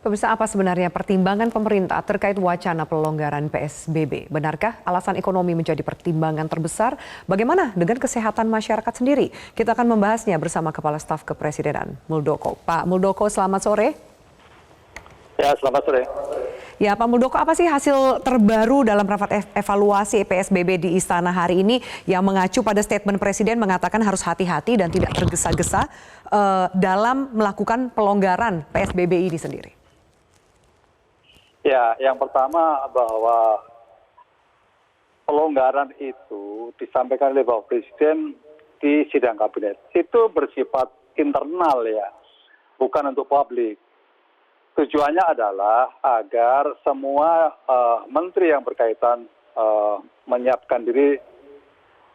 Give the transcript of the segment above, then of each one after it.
Pemirsa, apa sebenarnya pertimbangan pemerintah terkait wacana pelonggaran PSBB? Benarkah alasan ekonomi menjadi pertimbangan terbesar? Bagaimana dengan kesehatan masyarakat sendiri? Kita akan membahasnya bersama Kepala Staf Kepresidenan Muldoko. Pak Muldoko, selamat sore. Ya, selamat sore. Ya, Pak Muldoko, apa sih hasil terbaru dalam rapat evaluasi PSBB di Istana hari ini yang mengacu pada statement Presiden mengatakan harus hati-hati dan tidak tergesa-gesa dalam melakukan pelonggaran PSBB ini sendiri? Ya, yang pertama bahwa pelonggaran itu disampaikan oleh Bapak Presiden di sidang kabinet. Itu bersifat internal ya, bukan untuk publik. Tujuannya adalah agar semua menteri yang berkaitan menyiapkan diri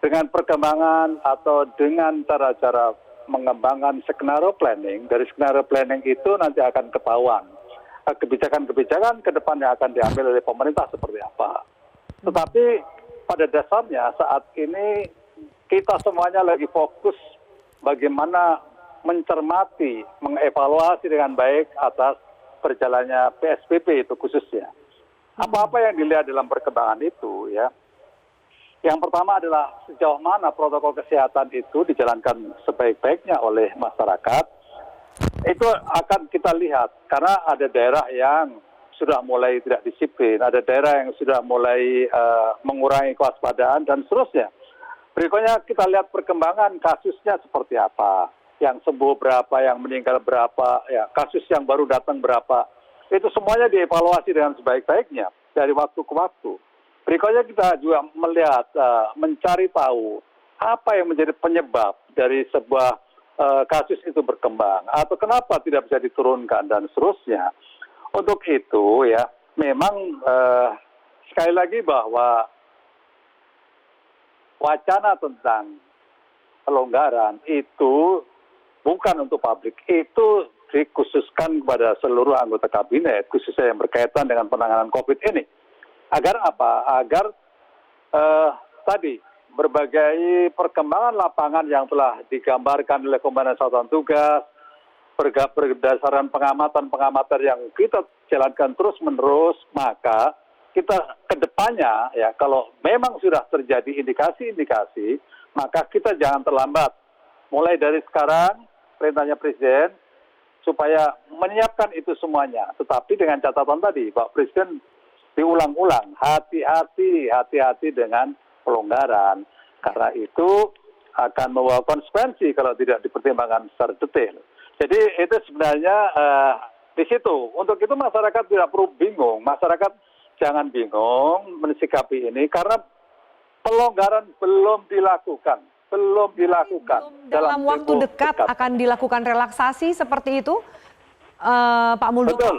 dengan perkembangan atau dengan cara-cara mengembangkan skenario planning. Dari skenario planning itu nanti akan ketahuan kebijakan-kebijakan ke depan yang akan diambil oleh pemerintah seperti apa. Tetapi pada dasarnya saat ini kita semuanya lagi fokus bagaimana mencermati, mengevaluasi dengan baik atas berjalannya PSBB itu khususnya. Apa-apa yang dilihat dalam perkembangan itu ya. Yang pertama adalah sejauh mana protokol kesehatan itu dijalankan sebaik-baiknya oleh masyarakat. Itu akan kita lihat karena ada daerah yang sudah mulai tidak disiplin, ada daerah yang sudah mulai mengurangi kewaspadaan dan seterusnya. Berikutnya kita lihat perkembangan kasusnya seperti apa, yang sembuh berapa, yang meninggal berapa, ya kasus yang baru datang berapa. Itu semuanya dievaluasi dengan sebaik-baiknya dari waktu ke waktu. Berikutnya kita juga melihat, mencari tahu apa yang menjadi penyebab dari sebuah kasus itu berkembang atau kenapa tidak bisa diturunkan dan seterusnya. Untuk itu ya memang sekali lagi bahwa wacana tentang pelonggaran itu bukan untuk publik, itu dikhususkan kepada seluruh anggota kabinet khususnya yang berkaitan dengan penanganan COVID ini. Agar apa? Agar tadi berbagai perkembangan lapangan yang telah digambarkan oleh Komandan Satuan Tugas, berdasarkan pengamatan-pengamatan yang kita jalankan terus-menerus, maka kita ke depannya, ya kalau memang sudah terjadi indikasi-indikasi, maka kita jangan terlambat. Mulai dari sekarang, perintahnya Presiden, supaya menyiapkan itu semuanya. Tetapi dengan catatan tadi, Pak Presiden diulang-ulang, hati-hati dengan pelonggaran, karena itu akan membawa konsekuensi kalau tidak dipertimbangkan secara detail. Jadi itu sebenarnya di situ. Untuk itu masyarakat tidak perlu bingung, masyarakat jangan bingung mensikapi ini karena pelonggaran belum dilakukan. Dalam waktu dekat akan dilakukan relaksasi seperti itu, Pak Muldoko? Betul,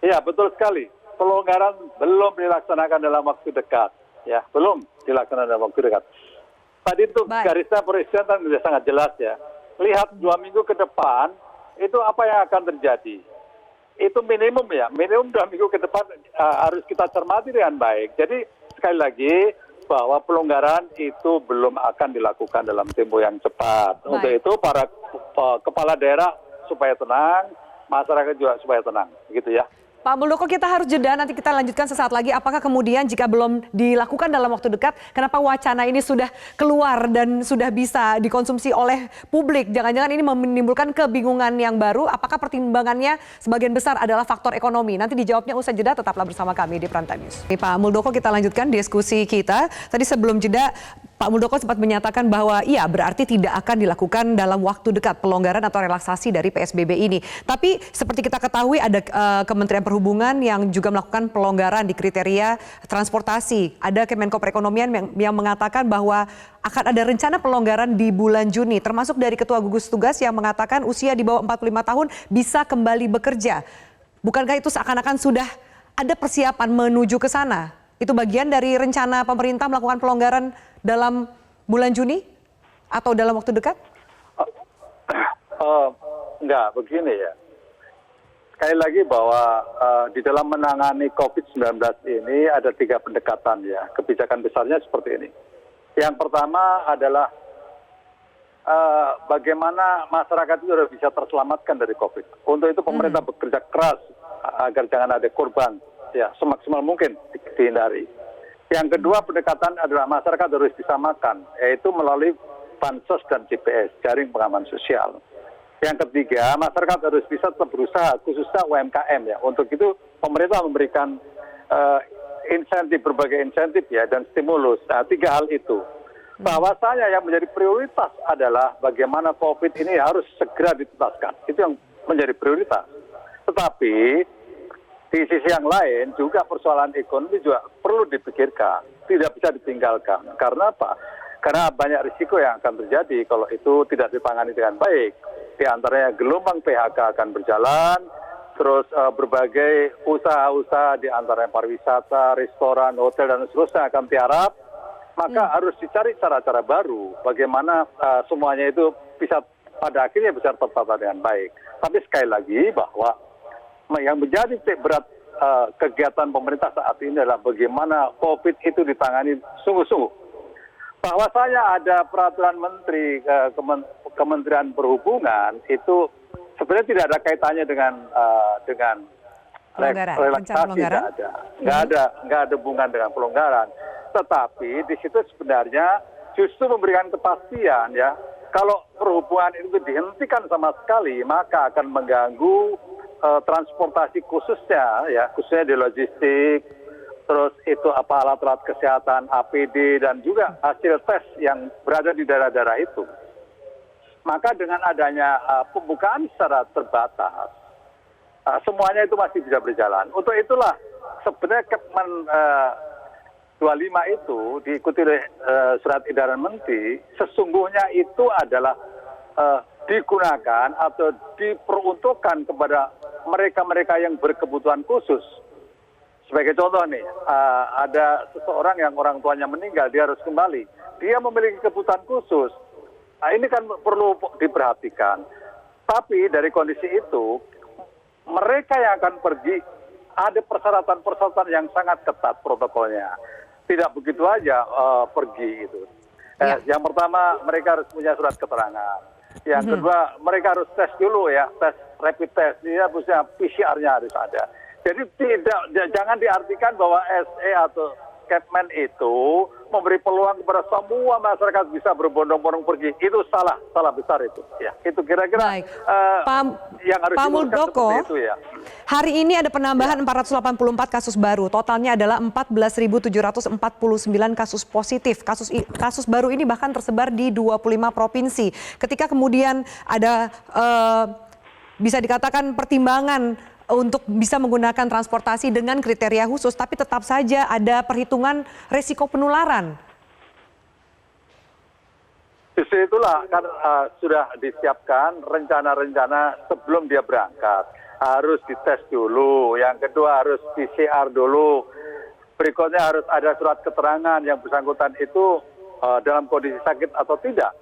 iya betul sekali. Pelonggaran belum dilaksanakan dalam waktu dekat. Ya, belum dilaksanakan dalam waktu dekat. Tadi itu garisnya Presiden kan sudah sangat jelas ya. Lihat 2 minggu ke depan, itu apa yang akan terjadi. Itu minimum ya, minimum 2 minggu ke depan harus kita cermati dengan baik. Jadi sekali lagi bahwa pelonggaran itu belum akan dilakukan dalam tempo yang cepat. Untuk itu para kepala daerah supaya tenang, masyarakat juga supaya tenang, gitu ya. Pak Muldoko, kita harus jeda, nanti kita lanjutkan sesaat lagi. Apakah kemudian jika belum dilakukan dalam waktu dekat, kenapa wacana ini sudah keluar dan sudah bisa dikonsumsi oleh publik? Jangan-jangan ini menimbulkan kebingungan yang baru, apakah pertimbangannya sebagian besar adalah faktor ekonomi? Nanti dijawabnya usai jeda, tetaplah bersama kami di Prime Time News. Pak Muldoko, kita lanjutkan diskusi kita. Tadi sebelum jeda, Pak Muldoko sempat menyatakan bahwa iya berarti tidak akan dilakukan dalam waktu dekat pelonggaran atau relaksasi dari PSBB ini. Tapi seperti kita ketahui ada Kementerian Perhubungan yang juga melakukan pelonggaran di kriteria transportasi. Ada Kemenko Perekonomian yang mengatakan bahwa akan ada rencana pelonggaran di bulan Juni. Termasuk dari Ketua Gugus Tugas yang mengatakan usia di bawah 45 tahun bisa kembali bekerja. Bukankah itu seakan-akan sudah ada persiapan menuju ke sana? Itu bagian dari rencana pemerintah melakukan pelonggaran dalam bulan Juni atau dalam waktu dekat? Enggak, begini ya. Sekali lagi bahwa di dalam menangani COVID-19 ini ada 3 pendekatan ya. Kebijakan besarnya seperti ini. Yang pertama adalah bagaimana masyarakat itu sudah bisa terselamatkan dari COVID. Untuk itu pemerintah bekerja keras agar jangan ada korban, ya semaksimal mungkin dihindari. Yang kedua, pendekatan adalah masyarakat harus disamakan, yaitu melalui bansos dan GPS, jaring pengaman sosial. Yang ketiga, masyarakat harus bisa tetap berusaha, khususnya UMKM ya. Untuk itu pemerintah memberikan insentif, berbagai insentif ya, dan stimulus. Nah, 3 hal itu. Bahwasanya yang menjadi prioritas adalah bagaimana COVID ini harus segera dituntaskan. Itu yang menjadi prioritas. Tetapi di sisi yang lain juga persoalan ekonomi juga perlu dipikirkan, tidak bisa ditinggalkan. Karena apa? Karena banyak risiko yang akan terjadi kalau itu tidak ditangani dengan baik. Di antaranya gelombang PHK akan berjalan, terus berbagai usaha-usaha di antaranya pariwisata, restoran, hotel, dan seterusnya akan tiarap. Maka harus dicari cara-cara baru bagaimana semuanya itu bisa pada akhirnya bisa tertata dengan baik. Tapi sekali lagi bahwa yang menjadi titik berat kegiatan pemerintah saat ini adalah bagaimana COVID itu ditangani sungguh-sungguh. Bahwasanya ada peraturan menteri Kementerian Perhubungan itu sebenarnya tidak ada kaitannya dengan relaksasi, nggak ada hubungan dengan pelonggaran. Tetapi di situ sebenarnya justru memberikan kepastian ya, kalau perhubungan itu dihentikan sama sekali maka akan mengganggu transportasi khususnya di logistik, terus itu alat-alat kesehatan, APD, dan juga hasil tes yang berada di daerah-daerah itu. Maka dengan adanya pembukaan secara terbatas, semuanya itu masih bisa berjalan. Untuk itulah sebenarnya Kepmen 25 itu diikuti oleh surat edaran menteri, sesungguhnya itu adalah digunakan atau diperuntukkan kepada mereka-mereka yang berkebutuhan khusus. Sebagai contoh nih, ada seseorang yang orang tuanya meninggal, dia harus kembali. Dia memiliki kebutuhan khusus. Nah, ini kan perlu diperhatikan. Tapi dari kondisi itu, mereka yang akan pergi, ada persyaratan-persyaratan yang sangat ketat protokolnya. Tidak begitu aja pergi itu. Yang pertama, mereka harus punya surat keterangan. Yang kedua, mereka harus tes dulu ya, tes rapid test, dia punya PCR-nya harus ada. Jadi jangan diartikan bahwa SE atau Kepmen itu memberi peluang kepada semua masyarakat bisa berbondong-bondong pergi. Itu salah besar itu. Ya, itu kira-kira yang harus dilakukan seperti itu ya. Hari ini ada penambahan 484 kasus baru. Totalnya adalah 14.749 kasus positif. Kasus baru ini bahkan tersebar di 25 provinsi. Ketika kemudian ada bisa dikatakan pertimbangan untuk bisa menggunakan transportasi dengan kriteria khusus, tapi tetap saja ada perhitungan resiko penularan. Justru itulah kan sudah disiapkan rencana-rencana sebelum dia berangkat. Harus dites dulu, yang kedua harus PCR dulu, berikutnya harus ada surat keterangan yang bersangkutan itu dalam kondisi sakit atau tidak.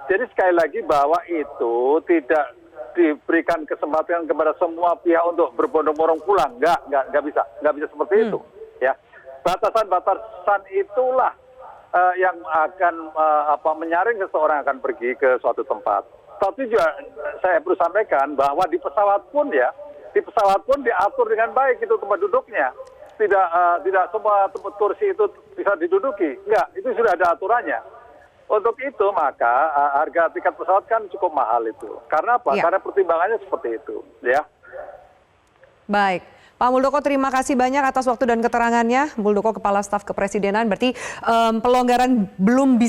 Jadi sekali lagi bahwa itu tidak diberikan kesempatan kepada semua pihak untuk berbondong-bondong pulang, nggak bisa seperti itu, ya. Batasan-batasan itulah yang akan menyaring seseorang akan pergi ke suatu tempat. Tapi juga saya perlu sampaikan bahwa di pesawat pun diatur dengan baik itu tempat duduknya. Tidak semua tempat kursi itu bisa diduduki, itu sudah ada aturannya. Untuk itu maka harga tiket pesawat kan cukup mahal itu. Karena apa? Karena pertimbangannya seperti itu, ya. Baik, Pak Muldoko terima kasih banyak atas waktu dan keterangannya. Muldoko Kepala Staf Kepresidenan, berarti pelonggaran belum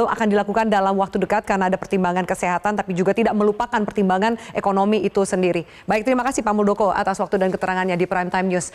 akan dilakukan dalam waktu dekat karena ada pertimbangan kesehatan, tapi juga tidak melupakan pertimbangan ekonomi itu sendiri. Baik, terima kasih Pak Muldoko atas waktu dan keterangannya di Prime Time News.